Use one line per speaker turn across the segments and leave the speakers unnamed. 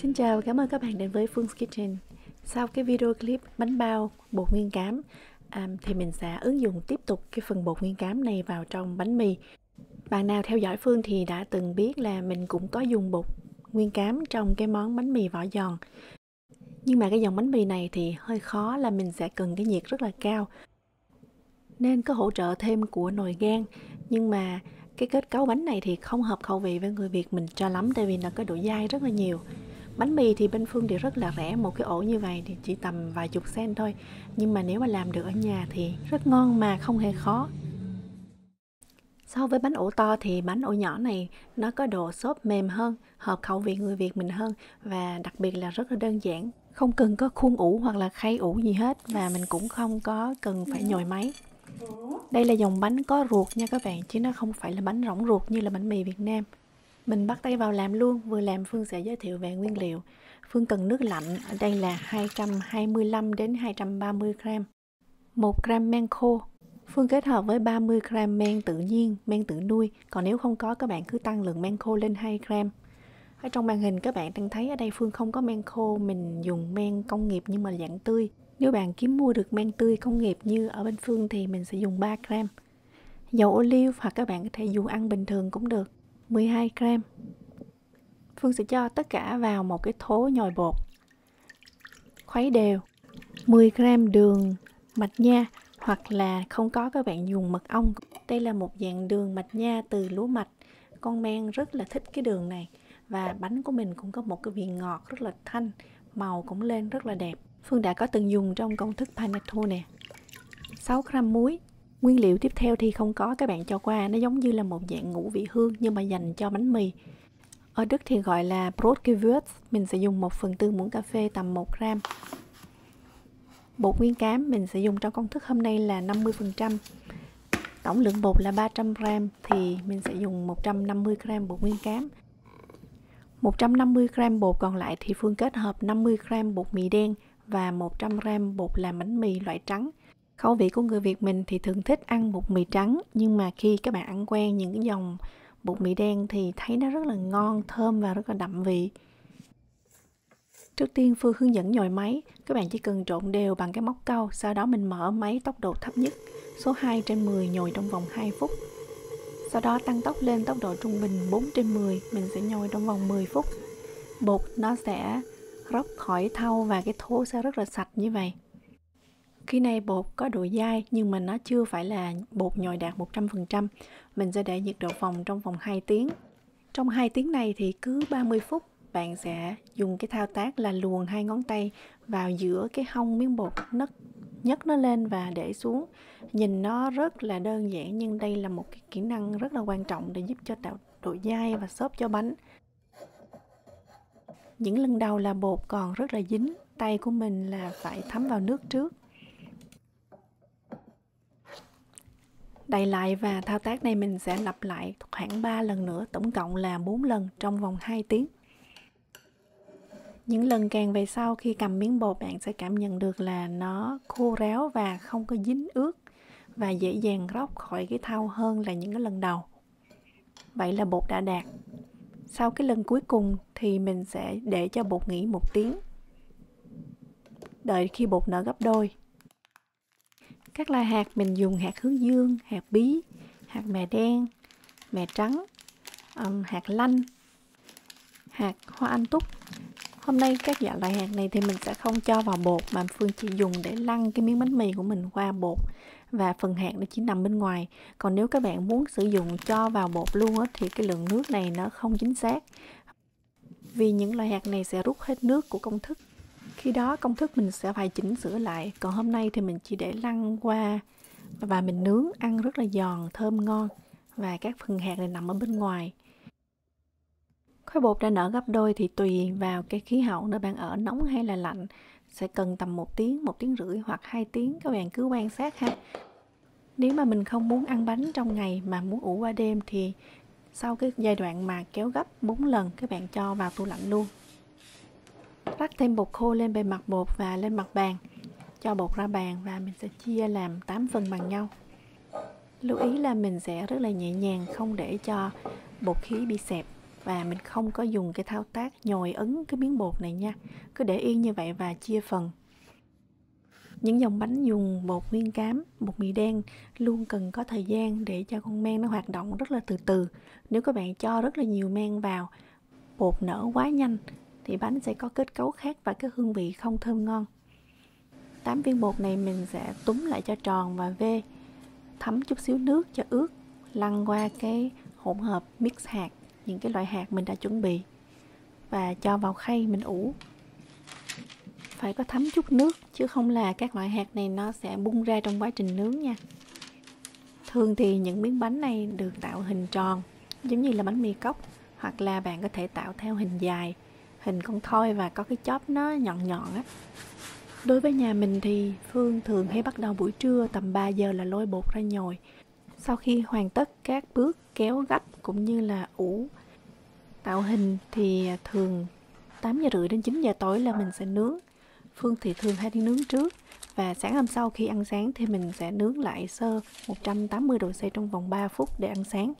Xin chào và cảm ơn các bạn đến với Phương Kitchen. Sau cái video clip bánh bao bột nguyên cám thì mình sẽ ứng dụng tiếp tục cái phần bột nguyên cám này vào trong bánh mì. Bạn nào theo dõi Phương thì đã từng biết là mình cũng có dùng bột nguyên cám trong cái món bánh mì vỏ giòn. Nhưng mà cái dòng bánh mì này thì hơi khó, là mình sẽ cần cái nhiệt rất là cao, nên có hỗ trợ thêm của nồi gang. Nhưng mà cái kết cấu bánh này thì không hợp khẩu vị với người Việt mình cho lắm, tại vì nó có độ dai rất là nhiều. Bánh mì thì bên Phương thì rất là rẻ, một cái ổ như vậy thì chỉ tầm vài chục cent thôi. Nhưng mà nếu mà làm được ở nhà thì rất ngon mà không hề khó. So với bánh ổ to thì bánh ổ nhỏ này nó có độ xốp mềm hơn, hợp khẩu vị người Việt mình hơn, và đặc biệt là rất là đơn giản. Không cần có khuôn ủ hoặc là khay ủ gì hết, và mình cũng không có cần phải nhồi máy. Đây là dòng bánh có ruột nha các bạn, chứ nó không phải là bánh rỗng ruột như là bánh mì Việt Nam. Mình bắt tay vào làm luôn. Vừa làm Phương sẽ giới thiệu về nguyên liệu. Phương cần nước lạnh, ở đây là 225 đến 230 gram. 1 gram men khô. Phương kết hợp với 30 gram men tự nhiên, men tự nuôi. Còn nếu không có, các bạn cứ tăng lượng men khô lên 2 gram. Ở trong màn hình các bạn đang thấy ở đây Phương không có men khô, mình dùng men công nghiệp nhưng mà dạng tươi. Nếu bạn kiếm mua được men tươi công nghiệp như ở bên Phương thì mình sẽ dùng 3 gram. Dầu ô liu hoặc các bạn có thể dùng ăn bình thường cũng được, 12 gram. Phương sẽ cho tất cả vào một cái thố nhồi bột. Khuấy đều. 10 gram đường mạch nha, hoặc là không có các bạn dùng mật ong. Đây là một dạng đường mạch nha từ lúa mạch. Con men rất là thích cái đường này. Và bánh của mình cũng có một cái vị ngọt rất là thanh, màu cũng lên rất là đẹp. Phương đã có từng dùng trong công thức panettone nè. 6 gram muối. Nguyên liệu tiếp theo thì không có, các bạn cho qua, nó giống như là một dạng ngũ vị hương nhưng mà dành cho bánh mì. Ở Đức thì gọi là Brotgewürz, mình sẽ dùng 1/4 muỗng cà phê tầm 1 gram. Bột nguyên cám mình sẽ dùng trong công thức hôm nay là 50%. Tổng lượng bột là 300 gram thì mình sẽ dùng 150 gram bột nguyên cám. 150 gram bột còn lại thì Phương kết hợp 50 gram bột mì đen và 100 gram bột làm bánh mì loại trắng. Khẩu vị của người Việt mình thì thường thích ăn bột mì trắng, nhưng mà khi các bạn ăn quen những cái dòng bột mì đen thì thấy nó rất là ngon, thơm và rất là đậm vị. Trước tiên Phương hướng dẫn nhồi máy. Các bạn chỉ cần trộn đều bằng cái móc câu, sau đó mình mở máy tốc độ thấp nhất, số 2/10 nhồi trong vòng 2 phút. Sau đó tăng tốc lên tốc độ trung bình 4/10, mình sẽ nhồi trong vòng 10 phút. Bột nó sẽ róc khỏi thau và cái thố sẽ rất là sạch như vậy. Khi này bột có độ dai nhưng mà nó chưa phải là bột nhồi đạt 100%. Mình sẽ để nhiệt độ phòng trong vòng 2 tiếng. Trong 2 tiếng này thì cứ 30 phút bạn sẽ dùng cái thao tác là luồn 2 ngón tay vào giữa cái hông miếng bột, nhấc nó lên và để xuống. Nhìn nó rất là đơn giản nhưng đây là một cái kỹ năng rất là quan trọng để giúp cho tạo độ dai và xốp cho bánh. Những lần đầu là bột còn rất là dính, tay của mình là phải thấm vào nước trước. Đậy lại và thao tác này mình sẽ lặp lại khoảng 3 lần nữa, tổng cộng là 4 lần trong vòng 2 tiếng. Những lần càng về sau, khi cầm miếng bột bạn sẽ cảm nhận được là nó khô ráo và không có dính ướt và dễ dàng róc khỏi cái thau hơn là những cái lần đầu. Vậy là bột đã đạt. Sau cái lần cuối cùng thì mình sẽ để cho bột nghỉ 1 tiếng. Đợi khi bột nở gấp đôi. Các loại hạt mình dùng hạt hướng dương, hạt bí, hạt mè đen, mè trắng, hạt lanh, hạt hoa anh túc. Hôm nay các loại hạt này thì mình sẽ không cho vào bột, mà Phương chỉ dùng để lăn cái miếng bánh mì của mình qua bột, và phần hạt nó chỉ nằm bên ngoài. Còn nếu các bạn muốn sử dụng cho vào bột luôn á, thì cái lượng nước này nó không chính xác, vì những loại hạt này sẽ rút hết nước của công thức. Khi đó công thức mình sẽ phải chỉnh sửa lại. Còn hôm nay thì mình chỉ để lăn qua và mình nướng, ăn rất là giòn, thơm ngon, và các phần hạt này nằm ở bên ngoài. Khối bột đã nở gấp đôi thì tùy vào cái khí hậu nơi bạn ở, nóng hay là lạnh, sẽ cần tầm 1 tiếng, 1 tiếng rưỡi hoặc 2 tiếng, các bạn cứ quan sát ha. Nếu mà mình không muốn ăn bánh trong ngày mà muốn ủ qua đêm thì sau cái giai đoạn mà kéo gấp 4 lần, các bạn cho vào tủ lạnh luôn. Rắc thêm bột khô lên bề mặt bột và lên mặt bàn. Cho bột ra bàn và mình sẽ chia làm 8 phần bằng nhau. Lưu ý là mình sẽ rất là nhẹ nhàng, không để cho bột khí bị xẹp. và mình không có dùng cái thao tác nhồi ấn cái miếng bột này nha. Cứ để yên như vậy và chia phần. Những dòng bánh dùng bột nguyên cám, bột mì đen luôn cần có thời gian để cho con men nó hoạt động rất là từ từ. Nếu các bạn cho rất là nhiều men vào, bột nở quá nhanh thì bánh sẽ có kết cấu khác và cái hương vị không thơm ngon. 8 viên bột này mình sẽ túm lại cho tròn và vê, thấm chút xíu nước cho ướt, lăn qua cái hỗn hợp mix hạt, những cái loại hạt mình đã chuẩn bị và cho vào khay mình ủ. Phải có thấm chút nước chứ không là các loại hạt này nó sẽ bung ra trong quá trình nướng nha. Thường thì những miếng bánh này được tạo hình tròn giống như là bánh mì cốc, hoặc là bạn có thể tạo theo hình dài, hình con thoi và có cái chóp nó nhọn nhọn á. Đối với nhà mình thì Phương thường hay bắt đầu buổi trưa tầm 3 giờ là lôi bột ra nhồi. Sau khi hoàn tất các bước kéo gấp cũng như là ủ tạo hình thì thường 8 giờ rưỡi đến 9 giờ tối là mình sẽ nướng. Phương thì thường hay đi nướng trước và sáng hôm sau khi ăn sáng thì mình sẽ nướng lại sơ 180 độ C trong vòng 3 phút để ăn sáng.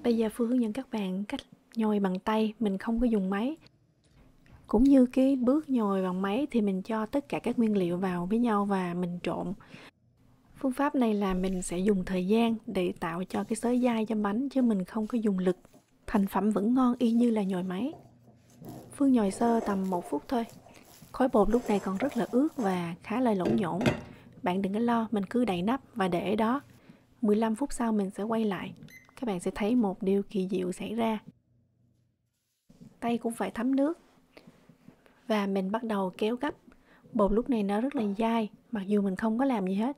Bây giờ Phương hướng dẫn các bạn cách nhồi bằng tay, mình không có dùng máy. Cũng như cái bước nhồi bằng máy thì mình cho tất cả các nguyên liệu vào với nhau và mình trộn. Phương pháp này là mình sẽ dùng thời gian để tạo cho cái xới dai cho bánh chứ mình không có dùng lực. Thành phẩm vẫn ngon y như là nhồi máy. Phương nhồi sơ tầm 1 phút thôi. Khối bột lúc này còn rất là ướt và khá là lộn nhổn. Bạn đừng có lo, mình cứ đậy nắp và để đó. 15 phút sau mình sẽ quay lại. Các bạn sẽ thấy một điều kỳ diệu xảy ra. Tay cũng phải thấm nước. Và mình bắt đầu kéo gấp. Bột lúc này nó rất là dai, mặc dù mình không có làm gì hết.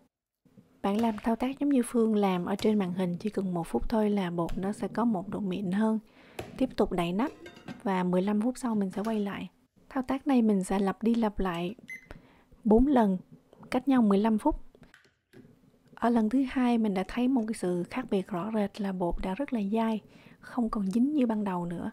Bạn làm thao tác giống như Phương làm ở trên màn hình, chỉ cần 1 phút thôi là bột nó sẽ có một độ mịn hơn. Tiếp tục đậy nắp và 15 phút sau mình sẽ quay lại. Thao tác này mình sẽ lặp đi lặp lại 4 lần, cách nhau 15 phút. Ở lần thứ hai mình đã thấy một cái sự khác biệt rõ rệt là bột đã rất là dai, không còn dính như ban đầu nữa.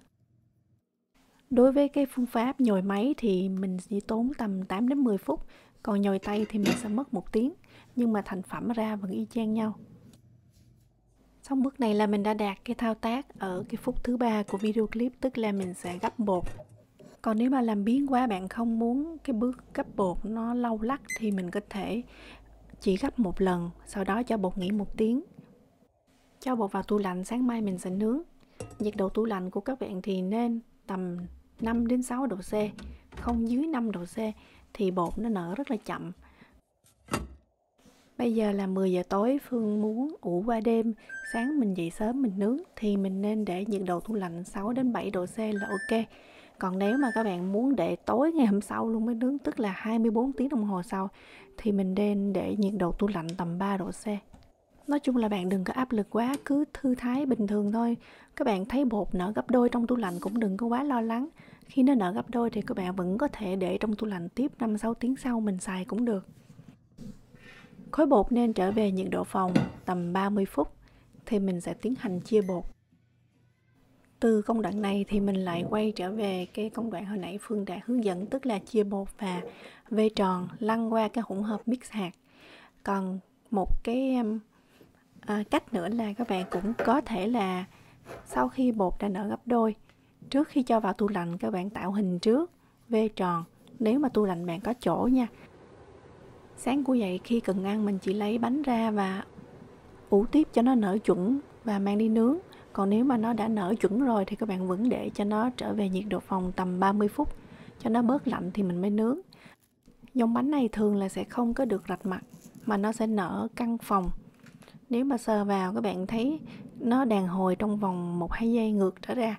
Đối với cái phương pháp nhồi máy thì mình chỉ tốn tầm 8 đến 10 phút, còn nhồi tay thì mình sẽ mất 1 tiếng, nhưng mà thành phẩm ra vẫn y chang nhau. Xong bước này là mình đã đạt cái thao tác ở cái phút thứ 3 của video clip, tức là mình sẽ gấp bột. Còn nếu mà làm biếng quá, bạn không muốn cái bước gấp bột nó lâu lắc thì mình có thể chỉ gấp một lần, sau đó cho bột nghỉ 1 tiếng. Cho bột vào tủ lạnh, sáng mai mình sẽ nướng. Nhiệt độ tủ lạnh của các bạn thì nên tầm 5 đến 6 độ C, không dưới 5 độ C thì bột nó nở rất là chậm. Bây giờ là 10 giờ tối, Phương muốn ủ qua đêm, sáng mình dậy sớm mình nướng thì mình nên để nhiệt độ tủ lạnh 6 đến 7 độ C là ok. Còn nếu mà các bạn muốn để tối ngày hôm sau luôn mới nướng, tức là 24 tiếng đồng hồ sau, thì mình nên để nhiệt độ tủ lạnh tầm 3 độ C. Nói chung là bạn đừng có áp lực quá, cứ thư thái bình thường thôi. Các bạn thấy bột nở gấp đôi trong tủ lạnh cũng đừng có quá lo lắng. Khi nó nở gấp đôi thì các bạn vẫn có thể để trong tủ lạnh tiếp 5-6 tiếng sau mình xài cũng được. Khối bột nên trở về nhiệt độ phòng tầm 30 phút thì mình sẽ tiến hành chia bột. Từ công đoạn này thì mình lại quay trở về cái công đoạn hồi nãy Phương đã hướng dẫn, tức là chia bột và vê tròn lăn qua cái hỗn hợp mix hạt. Còn một cái cách nữa là các bạn cũng có thể là sau khi bột đã nở gấp đôi, trước khi cho vào tủ lạnh các bạn tạo hình trước, vê tròn, nếu mà tủ lạnh bạn có chỗ nha. Sáng cú dậy khi cần ăn mình chỉ lấy bánh ra và ủ tiếp cho nó nở chuẩn và mang đi nướng. Còn nếu mà nó đã nở chuẩn rồi thì các bạn vẫn để cho nó trở về nhiệt độ phòng tầm 30 phút cho nó bớt lạnh thì mình mới nướng. Dòng bánh này thường là sẽ không có được rạch mặt mà nó sẽ nở căng phòng. Nếu mà sờ vào các bạn thấy nó đàn hồi trong vòng 1-2 giây ngược trở ra,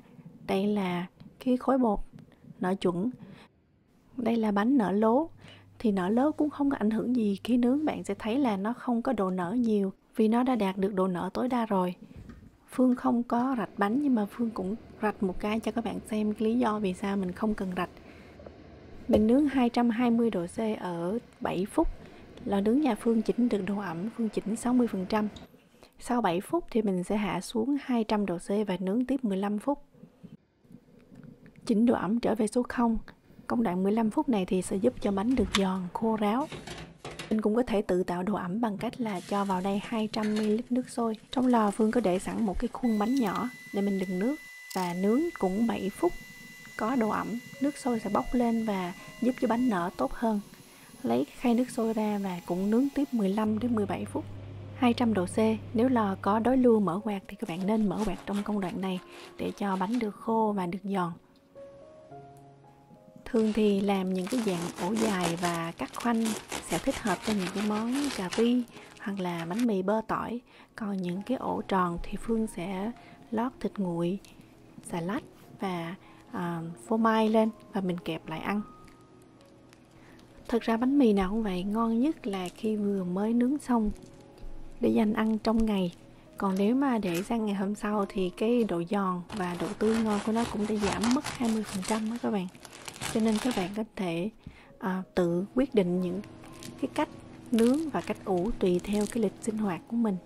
đây là cái khối bột nở chuẩn. Đây là bánh nở lố. Thì nở lố cũng không có ảnh hưởng gì khi nướng, bạn sẽ thấy là nó không có độ nở nhiều vì nó đã đạt được độ nở tối đa rồi. Phương không có rạch bánh nhưng mà Phương cũng rạch một cái cho các bạn xem cái lý do vì sao mình không cần rạch. Mình nướng 220 độ C ở 7 phút. Lò nướng nhà Phương chỉnh được độ ẩm, Phương chỉnh 60%. Sau 7 phút thì mình sẽ hạ xuống 200 độ C và nướng tiếp 15 phút. Chỉnh độ ẩm trở về số 0. Công đoạn 15 phút này thì sẽ giúp cho bánh được giòn, khô ráo. Mình cũng có thể tự tạo độ ẩm bằng cách là cho vào đây 200ml nước sôi. Trong lò Phương có để sẵn một cái khuôn bánh nhỏ để mình đựng nước. và nướng cũng 7 phút. Có độ ẩm, nước sôi sẽ bốc lên và giúp cho bánh nở tốt hơn. Lấy khay nước sôi ra và cũng nướng tiếp 15 đến 17 phút. 200 độ C, nếu lò có đối lưu mở quạt thì các bạn nên mở quạt trong công đoạn này để cho bánh được khô và được giòn. Thường thì làm những cái dạng ổ dài và cắt khoanh sẽ thích hợp cho những cái món cà ri hoặc là bánh mì bơ tỏi. Còn những cái ổ tròn thì Phương sẽ lót thịt nguội, xà lách và phô mai lên và mình kẹp lại ăn. Thực ra bánh mì nào cũng vậy, ngon nhất là khi vừa mới nướng xong để dành ăn trong ngày. Còn nếu mà để sang ngày hôm sau thì cái độ giòn và độ tươi ngon của nó cũng đã giảm mất 20% đó các bạn. Cho nên các bạn có thể tự quyết định những cái cách nướng và cách ủ tùy theo cái lịch sinh hoạt của mình.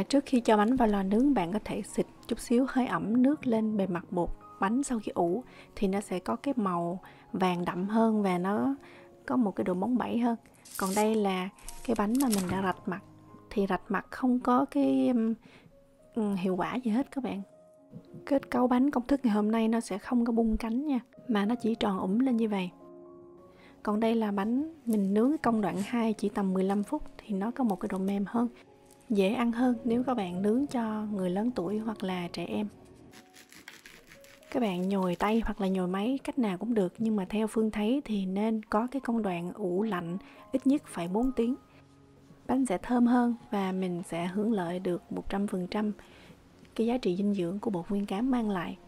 Trước khi cho bánh vào lò nướng, bạn có thể xịt chút xíu hơi ẩm nước lên bề mặt bột bánh sau khi ủ thì nó sẽ có cái màu vàng đậm hơn và nó có một cái độ bóng bẩy hơn. Còn đây là cái bánh mà mình đã rạch mặt thì rạch mặt không có cái hiệu quả gì hết các bạn. Kết cấu bánh công thức ngày hôm nay nó sẽ không có bung cánh nha, mà nó chỉ tròn ủng lên như vậy. Còn đây là bánh mình nướng công đoạn 2 chỉ tầm 15 phút thì nó có một cái độ mềm hơn, dễ ăn hơn nếu các bạn nướng cho người lớn tuổi hoặc là trẻ em. Các bạn nhồi tay hoặc là nhồi máy cách nào cũng được, nhưng mà theo Phương thấy thì nên có cái công đoạn ủ lạnh ít nhất phải 4 tiếng. Bánh sẽ thơm hơn và mình sẽ hưởng lợi được 100% cái giá trị dinh dưỡng của bột nguyên cám mang lại.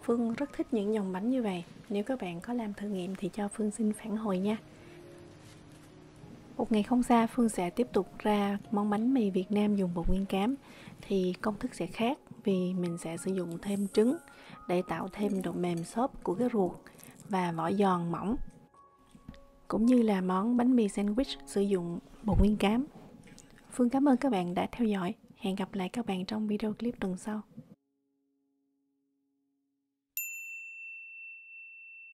Phương rất thích những dòng bánh như vậy. Nếu các bạn có làm thử nghiệm thì cho Phương xin phản hồi nha. Một ngày không xa, Phương sẽ tiếp tục ra món bánh mì Việt Nam dùng bột nguyên cám. Thì công thức sẽ khác vì mình sẽ sử dụng thêm trứng để tạo thêm độ mềm xốp của cái ruột và vỏ giòn mỏng. Cũng như là món bánh mì sandwich sử dụng bột nguyên cám. Phương cảm ơn các bạn đã theo dõi. Hẹn gặp lại các bạn trong video clip tuần sau.